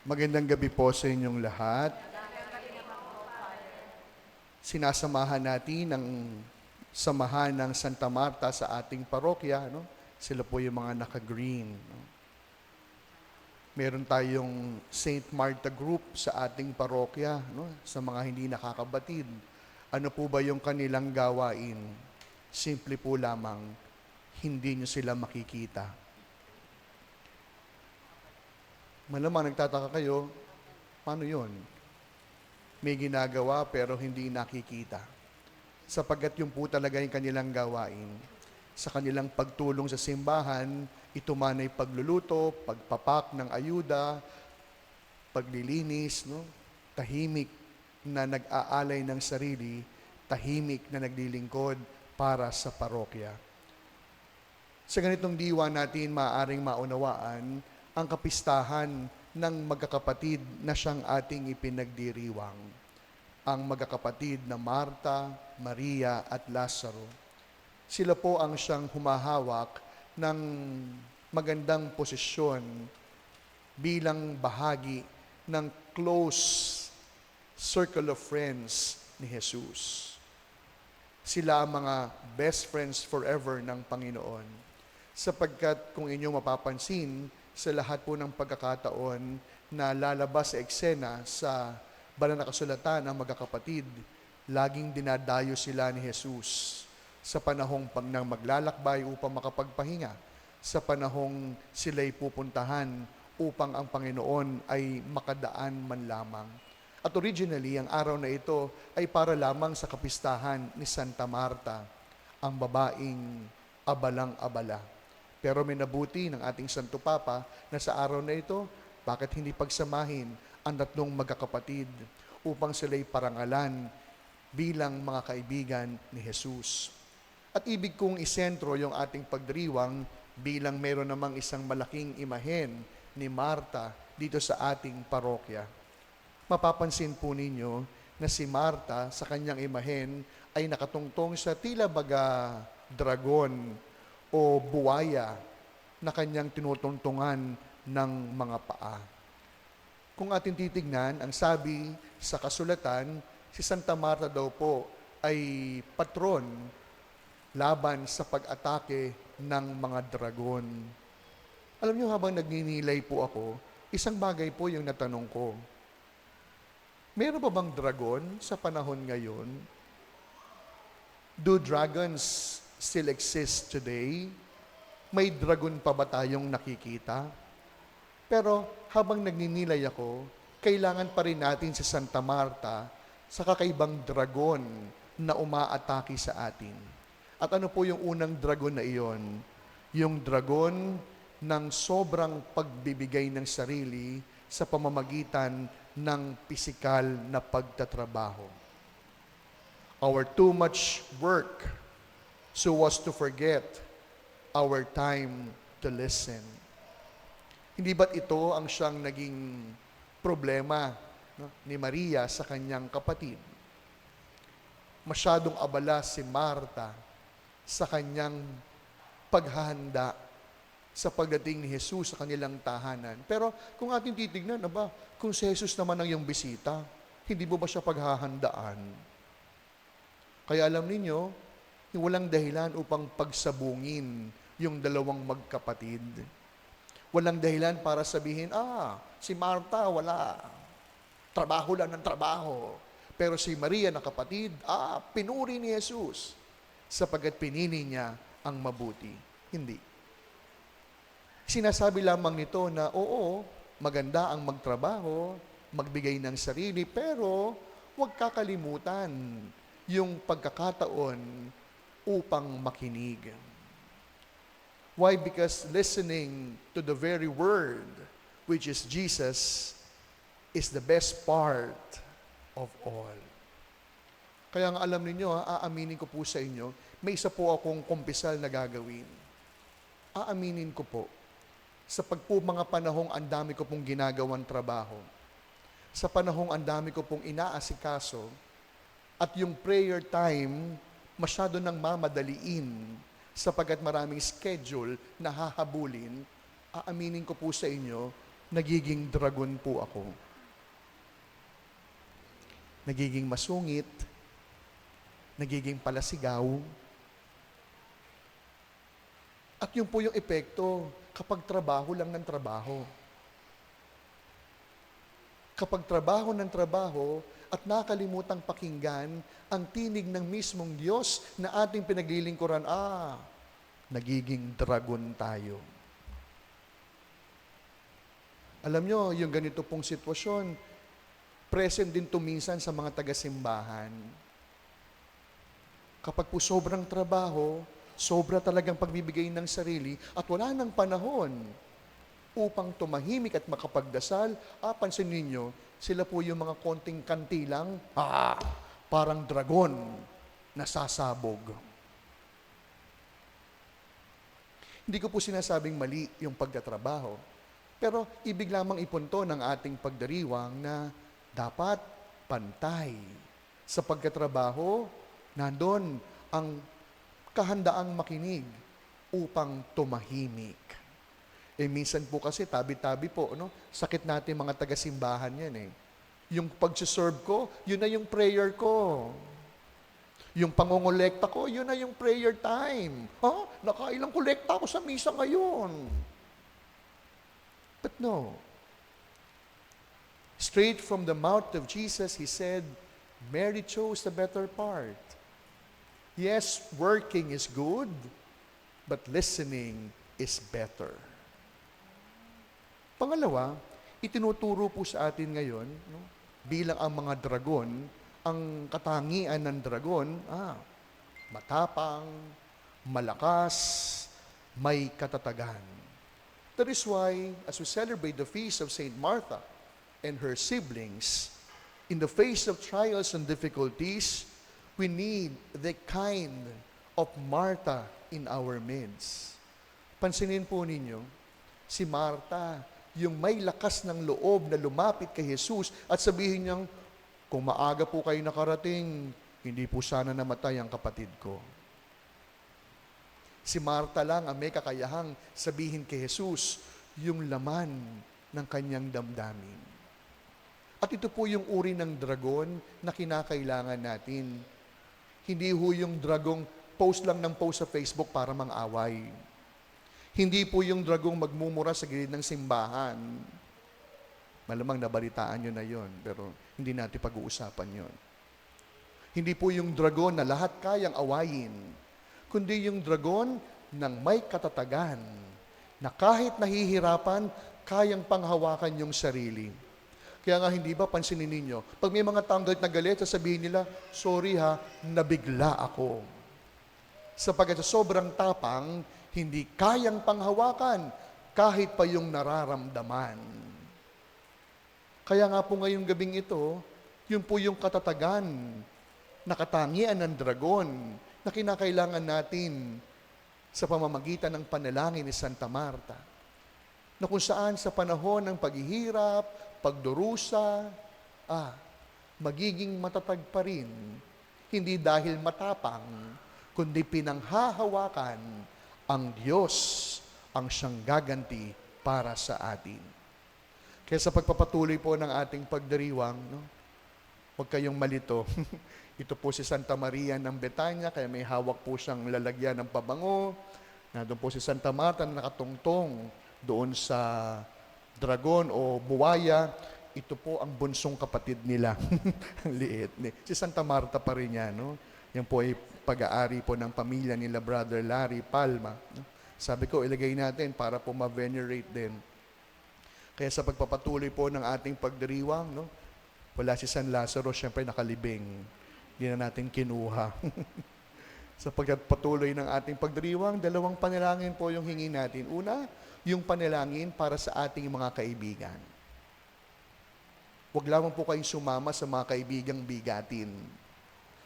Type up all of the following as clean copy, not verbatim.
Magandang gabi po sa inyong lahat. Sinasamahan natin ang samahan ng Santa Marta sa ating parokya. No? Sila po yung mga naka-green. No? Meron tayong Saint Marta group sa ating parokya, no? Sa mga hindi nakakabatid. Ano po ba yung kanilang gawain? Simple po lamang, hindi nyo sila makikita. Malamang nagtataka kayo, paano yun? May ginagawa pero hindi nakikita. Sapagkat yung po talaga yung kanilang gawain. Sa kanilang pagtulong sa simbahan, ito man ay pagluluto, pagpapak ng ayuda, paglilinis, no? Tahimik na nag-aalay ng sarili, tahimik na naglilingkod para sa parokya. Sa ganitong diwa natin maaaring maunawaan ang kapistahan ng magkakapatid na siyang ating ipinagdiriwang. Ang magkakapatid na Marta, Maria at Lazaro. Sila po ang siyang humahawak ng magandang posisyon bilang bahagi ng close circle of friends ni Jesus. Sila ang mga best friends forever ng Panginoon. Sapagkat kung inyong mapapansin, sa lahat po ng pagkakataon na lalabas sa eksena sa banal na kasulatan ng magkakapatid, laging dinadayo sila ni Jesus sa panahong pag nang maglalakbay upang makapagpahinga, sa panahong sila'y pupuntahan upang ang Panginoon ay makadaan man lamang. At originally, ang araw na ito ay para lamang sa kapistahan ni Santa Marta, ang babaeng abalang-abala. Pero may nabuti ng ating Santo Papa na sa araw na ito, bakit hindi pagsamahin ang tatlong magkakapatid upang sila'y parangalan bilang mga kaibigan ni Jesus. At ibig kong isentro yung ating pagdiriwang bilang meron namang isang malaking imahen ni Marta dito sa ating parokya. Mapapansin po ninyo na si Marta sa kanyang imahen ay nakatungtong sa tila baga dragon o buwaya na kanyang tinutungtungan ng mga paa. Kung ating titignan, ang sabi sa kasulatan, si Santa Marta daw po ay patron laban sa pag-atake ng mga dragon. Alam niyo, habang nagninilay po ako, isang bagay po yung natanong ko. Meron ba bang dragon sa panahon ngayon? Do dragons still exist today? May dragon pa ba tayong nakikita? Pero habang nagninilay ako, kailangan pa rin natin si Santa Marta sa kakaibang dragon na umaatake sa atin. At ano po yung unang dragon na iyon? Yung dragon ng sobrang pagbibigay ng sarili sa pamamagitan ng pisikal na pagtatrabaho. Our too much work so as to forget our time to listen. Hindi ba't ito ang siyang naging problema, no, ni Maria sa kanyang kapatid? Masyadong abala si Marta sa kanyang paghahanda sa pagdating ni Jesus sa kanilang tahanan. Pero kung ating titignan, kung si Jesus naman ang iyong bisita, hindi mo ba siya paghahandaan? Kaya alam ninyo, walang dahilan upang pagsabungin yung dalawang magkapatid. Walang dahilan para sabihin, si Marta wala, trabaho lang ng trabaho. Pero si Maria na kapatid, pinuri ni Jesus sapagkat pinili niya ang mabuti. Hindi. Sinasabi lamang nito na oo, maganda ang magtrabaho, magbigay ng sarili, pero huwag kakalimutan yung pagkakataon upang makinig. Why? Because listening to the very word, which is Jesus, is the best part of all. Kaya nga alam ninyo, aaminin ko po sa inyo, may isa po akong kumpisal na gagawin. Aaminin ko po, sa mga panahong ang dami ko pong ginagawang trabaho, sa panahong ang dami ko pong inaasikaso, at yung prayer time, masyado nang mamadaliin, sapagkat maraming schedule na hahabulin, aaminin ko po sa inyo, nagiging dragon po ako. Nagiging masungit, nagiging palasigaw. At yun po yung epekto kapag trabaho lang ng trabaho. Kapag trabaho ng trabaho at nakalimutang pakinggan ang tinig ng mismong Diyos na ating pinaglilingkuran, nagiging dragon tayo. Alam nyo, yung ganito pong sitwasyon, present din to minsan sa mga taga-simbahan. Kapag po sobrang trabaho, sobra talagang pagbibigay ng sarili at wala nang panahon upang tumahimik at makapagdasal, pansin ninyo, sila po yung mga konting kantilang, parang dragon na sasabog. Hindi ko po sinasabing mali yung pagtatrabaho, pero ibig lamang ipunto ng ating pagdiriwang na dapat pantay. Sa pagkatrabaho, nandun ang kahandaang makinig upang tumahimik. Minsan po kasi tabi-tabi po, sakit natin mga taga-simbahan yan . Yung pag-serve ko, yun na yung prayer ko. Yung pangongolekta ko, yun na yung prayer time. Nakailang kolekta ako sa misa ngayon. But no. Straight from the mouth of Jesus, He said, Mary chose the better part. Yes, working is good, but listening is better. Pangalawa, itinuturo po sa atin ngayon, bilang ang mga dragon, ang katangian ng dragon, matapang, malakas, may katatagan. That is why, as we celebrate the feast of Saint Martha and her siblings, in the face of trials and difficulties, we need the kind of Martha in our midst. Pansinin po ninyo, si Martha, yung may lakas ng loob na lumapit kay Jesus at sabihin niyang, kung maaga po kayo nakarating, hindi po sana namatay ang kapatid ko. Si Martha lang ang may kakayahang sabihin kay Jesus yung laman ng kanyang damdamin. At ito po yung uri ng dragon na kinakailangan natin. Hindi ho yung dragong post lang ng post sa Facebook para mang-away. Hindi po yung dragong magmumura sa gilid ng simbahan. Malamang nabalitaan nyo na yon, pero hindi natin pag-uusapan yon. Hindi po yung dragon na lahat kayang awayin, kundi yung dragon ng may katatagan, na kahit nahihirapan, kayang panghawakan yung sarili. Kaya nga hindi ba, pansinin ninyo, pag may mga taong galit na galit, sasabihin nila, sorry nabigla ako. Sapagkat sa sobrang tapang, hindi kayang panghawakan kahit pa yung nararamdaman. Kaya nga po ngayong gabing ito, yun po yung katatagan, nakatangian ng dragon na kinakailangan natin sa pamamagitan ng panalangin ni Santa Marta. Na kung saan sa panahon ng paghihirap, pagdurusa, magiging matatag pa rin, hindi dahil matapang, kundi pinanghahawakan ang Diyos ang siyang gaganti para sa atin. Kaya sa pagpapatuloy po ng ating pagdiriwang, huwag kayong malito. Ito po si Santa Maria ng Betania, kaya may hawak po siyang lalagyan ng pabango. Nandun po si Santa Marta na nakatungtong doon sa dragon o buwaya. Ito po ang bunsong kapatid nila. Ang liit. Si Santa Marta pa rin yan. Yan po ay pag-aari po ng pamilya nila Brother Larry Palma. Sabi ko, ilagay natin para po ma-venerate din. Kaya sa pagpapatuloy po ng ating pagdiriwang, wala si San Lazaro, syempre nakalibing. Hindi na natin kinuha. Sa pagpapatuloy ng ating pagdiriwang, dalawang panalangin po yung hingin natin. Una, yung panalangin para sa ating mga kaibigan. Huwag lamang po kayong sumama sa mga kaibigang bigatin,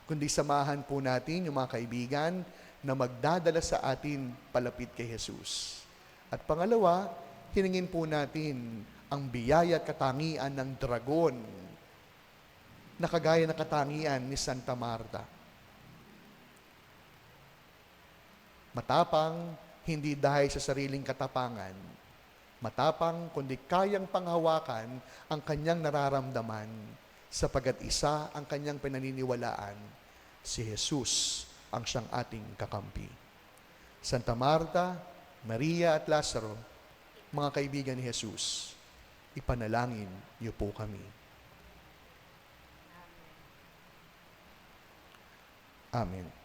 kundi samahan po natin yung mga kaibigan na magdadala sa atin palapit kay Jesus. At pangalawa, hiningin po natin ang biyaya at katangian ng dragon na kagaya ng katangian ni Santa Marta. Matapang, hindi dahil sa sariling katapangan. matapang, kundi kayang panghawakan ang kanyang nararamdaman, sapagkat isa ang kanyang pinaniniwalaan, si Jesus ang siyang ating kakampi. Santa Marta, Maria at Lazaro, mga kaibigan ni Jesus, ipanalangin niyo po kami. Amen.